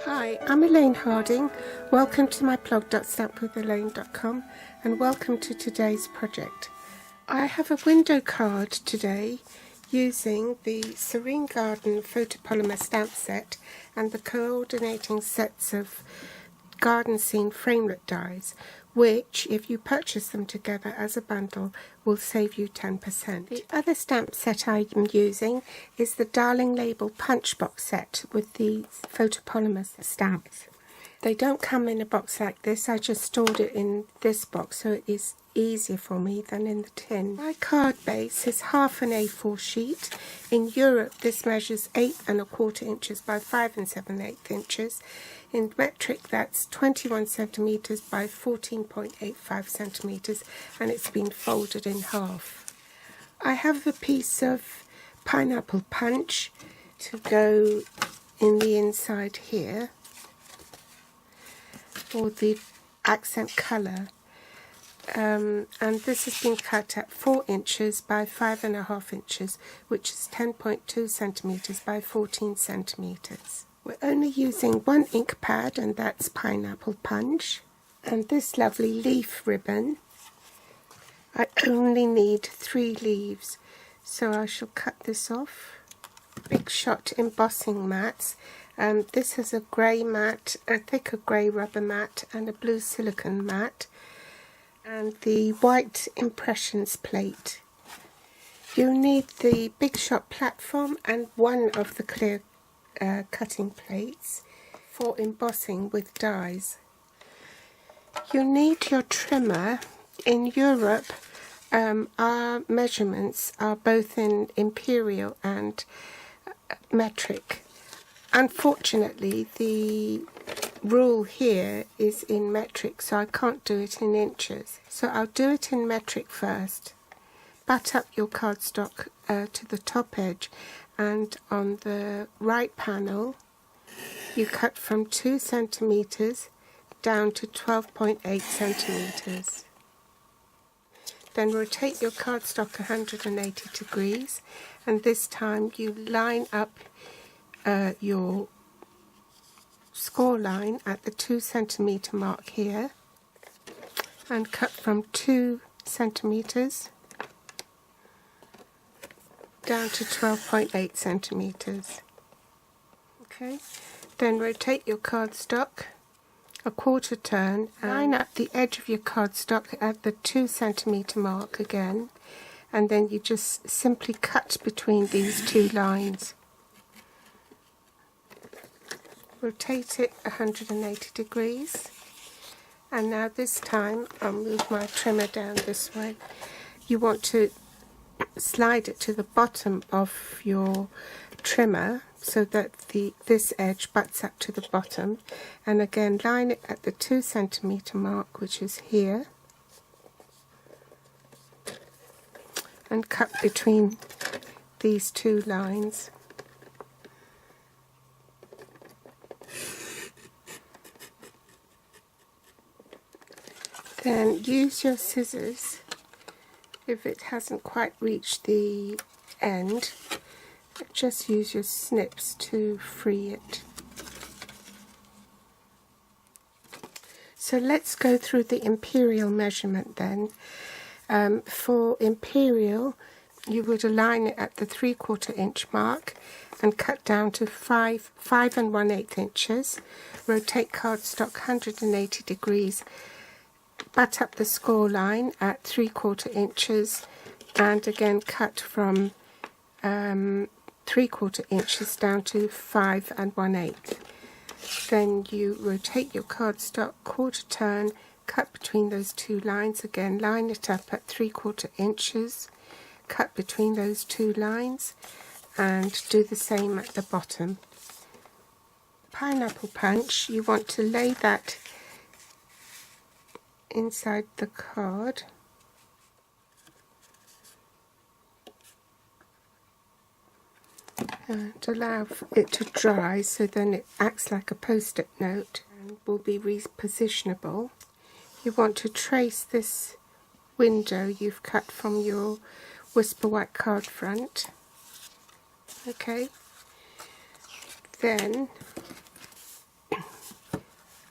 Hi, I'm Elaine Harding. Welcome to my blog.stampwithelaine.com and welcome to today's project. I have a window card today using the Serene Garden photopolymer stamp set and the coordinating sets of garden scene framelit dies, which, if you purchase them together as a bundle, will save you 10%. The other stamp set I am using is the Darling Label Punch Box set with the photopolymer stamps. They don't come in a box like this. I just stored it in this box so it is easier for me than in the tin. My card base is half an A4 sheet. In Europe this measures 8 1/4 inches by 5 7/8 inches. In metric that's 21 centimeters by 14.85 centimeters, and it's been folded in half. I have a piece of pineapple punch to go in the inside here for the accent colour, and this has been cut at 4 inches by 5 1/2 inches, which is 10.2 centimeters by 14 centimeters. We're only using one ink pad, and that's pineapple punch, and this lovely leaf ribbon. I only need 3 leaves, so I shall cut this off. Big Shot embossing mats. This has a grey mat, a thicker grey rubber mat, and a blue silicone mat, and the white impressions plate. You'll need the Big Shot platform and one of the clear cutting plates for embossing with dies. You'll need your trimmer. In Europe, our measurements are both in imperial and metric. Unfortunately, the rule here is in metric, so I can't do it in inches. So I'll do it in metric first. Butt up your cardstock to the top edge, and on the right panel you cut from 2 centimeters down to 12.8 centimeters. Then rotate your cardstock 180 degrees, and this time you line up your score line at the 2 centimeter mark here and cut from 2 centimeters down to 12.8 centimeters. Okay, then rotate your cardstock a 1/4 turn and line up the edge of your cardstock at the 2 centimeter mark again, and then you just simply cut between these 2 lines. Rotate it 180 degrees, and now this time I'll move my trimmer down this way. You want to slide it to the bottom of your trimmer so that this edge butts up to the bottom, and again line it at the 2 centimeter mark, which is here, and cut between these 2 lines. Then use your scissors. If it hasn't quite reached the end, just use your snips to free it. So let's go through the imperial measurement then. For imperial, you would align it at the 3/4 inch mark and cut down to 5 1/8 inches. Rotate cardstock 180 degrees. Butt up the score line at 3/4 inches, and again cut from 3/4 inches down to 5 1/8. Then you rotate your cardstock 1/4 turn, cut between those 2 lines again, line it up at 3/4 inches, cut between those 2 lines, and do the same at the bottom. Pineapple punch, you want to lay that inside the card, and allow it to dry so then it acts like a post-it note and will be repositionable. You want to trace this window you've cut from your Whisper White card front. Okay, then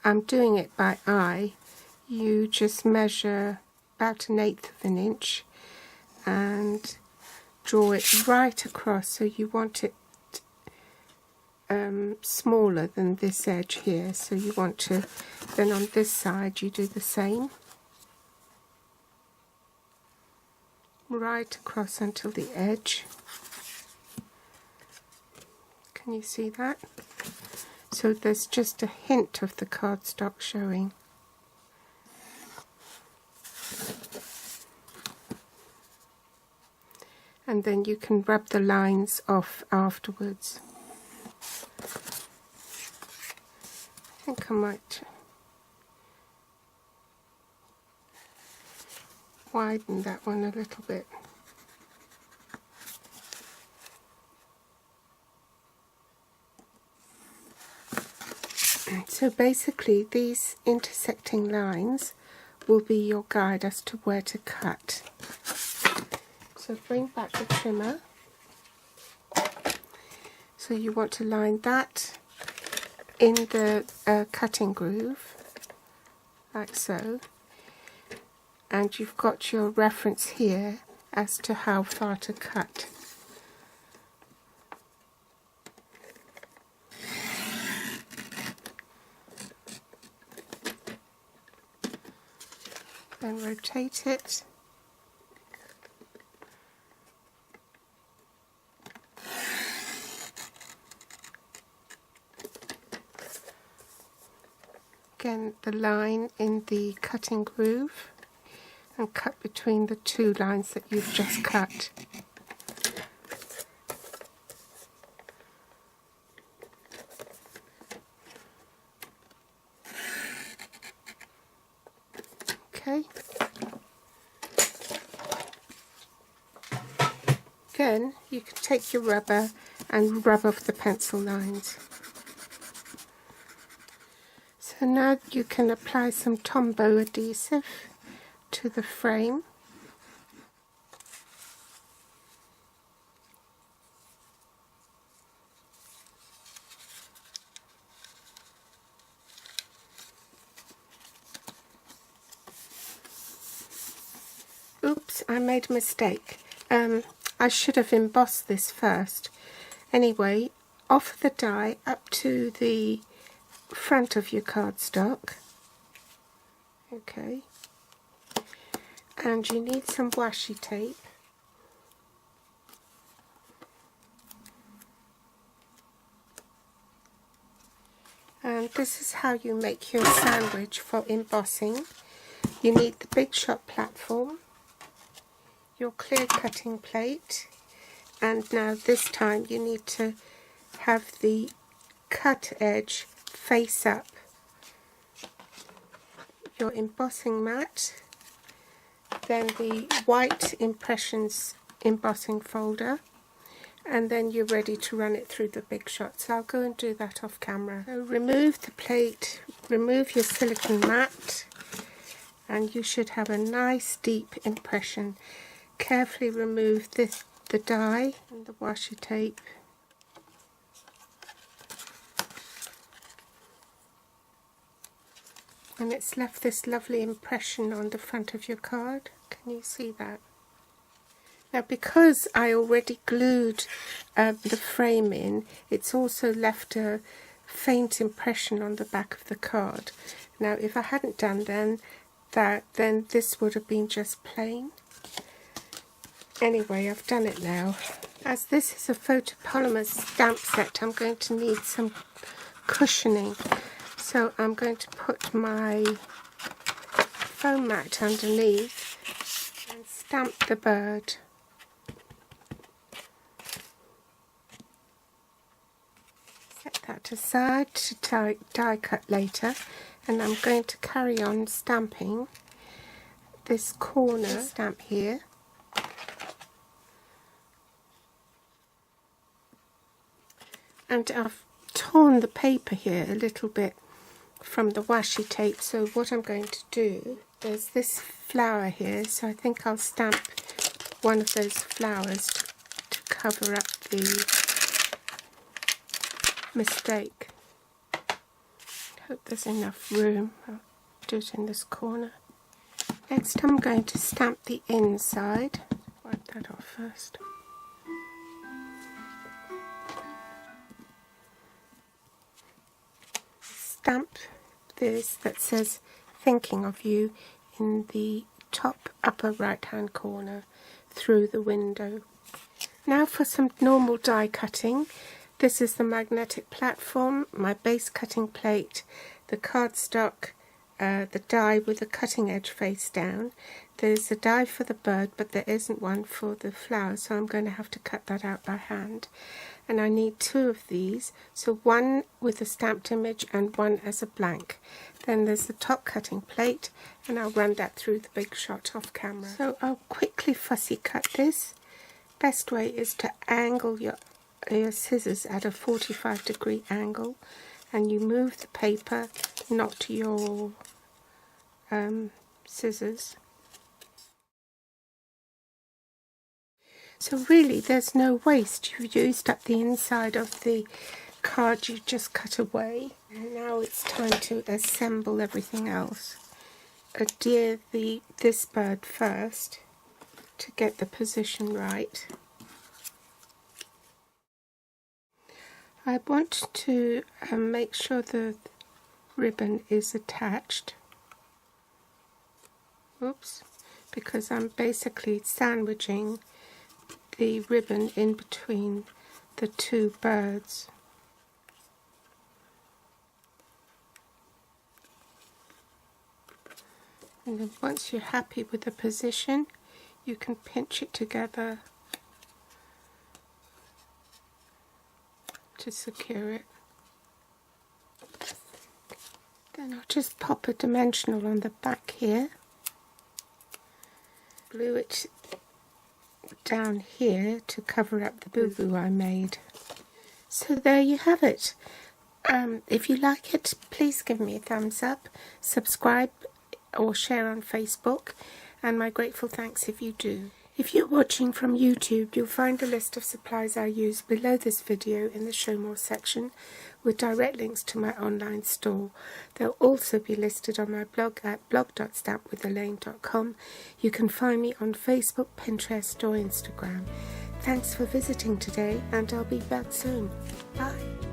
I'm doing it by eye, you just measure about 1/8 of an inch and draw it right across. So you want it smaller than this edge here, so you want to, then on this side you do the same, right across until the edge. Can you see that? So there's just a hint of the cardstock showing. And then you can rub the lines off afterwards. I think I might widen that one a little bit. So basically these intersecting lines will be your guide as to where to cut. So bring back the trimmer. So you want to line that in the cutting groove, like so. And you've got your reference here as to how far to cut. Then rotate it. Again, the line in the cutting groove, and cut between the two lines that you've just cut. Okay. Then you can take your rubber and rub off the pencil lines. So now you can apply some Tombow adhesive to the frame. Oops, I made a mistake. I should have embossed this first. Anyway, off the die up to the front of your cardstock. Okay. And you need some washi tape. And this is how you make your sandwich for embossing. You need the Big Shot platform, your clear cutting plate, and now this time you need to have the cut edge face up, your embossing mat, then the white impressions embossing folder, and then you're ready to run it through the Big Shot. So I'll go and do that off camera. So remove the plate, remove your silicone mat, and you should have a nice deep impression. Carefully remove the die and the washi tape. And it's left this lovely impression on the front of your card. Can you see that? Now, because I already glued the frame in, it's also left a faint impression on the back of the card. Now, if I hadn't done that, then this would have been just plain. Anyway, I've done it now. As this is a photopolymer stamp set, I'm going to need some cushioning. So I'm going to put my foam mat underneath and stamp the bird. Set that aside to die cut later, and I'm going to carry on stamping this corner stamp here. And I've torn the paper here a little bit from the washi tape, so what I'm going to do, there's this flower here, so I think I'll stamp one of those flowers to cover up the mistake. Hope there's enough room. I'll do it in this corner. Next I'm going to stamp the inside. Wipe that off first. Stamp this that says thinking of you in the top upper right hand corner through the window. Now for some normal die cutting. This is the magnetic platform, my base cutting plate, the cardstock, the die with the cutting edge face down. There's a die for the bird, but there isn't one for the flower, so I'm going to have to cut that out by hand. And I need 2 of these, so one with a stamped image and one as a blank. Then there's the top cutting plate, and I'll run that through the big shot off camera. So I'll quickly fussy cut this. Best way is to angle your scissors at a 45-degree angle, and you move the paper, not your scissors. So really there's no waste. You've used up the inside of the card you just cut away, and now it's time to assemble everything else. Adhere this bird first to get the position right. I want to make sure the ribbon is attached. Oops, because I'm basically sandwiching the ribbon in between the 2 birds. And then once you're happy with the position, you can pinch it together to secure it. Then I'll just pop a dimensional on the back here, glue it down here to cover up the boo-boo I made. So there you have it. If you like it, please give me a thumbs up, subscribe or share on Facebook, and my grateful thanks if you do. If you're watching from YouTube, you'll find a list of supplies I use below this video in the Show More section, with direct links to my online store. They'll also be listed on my blog at blog.stampwithelaine.com. You can find me on Facebook, Pinterest or Instagram. Thanks for visiting today, and I'll be back soon. Bye.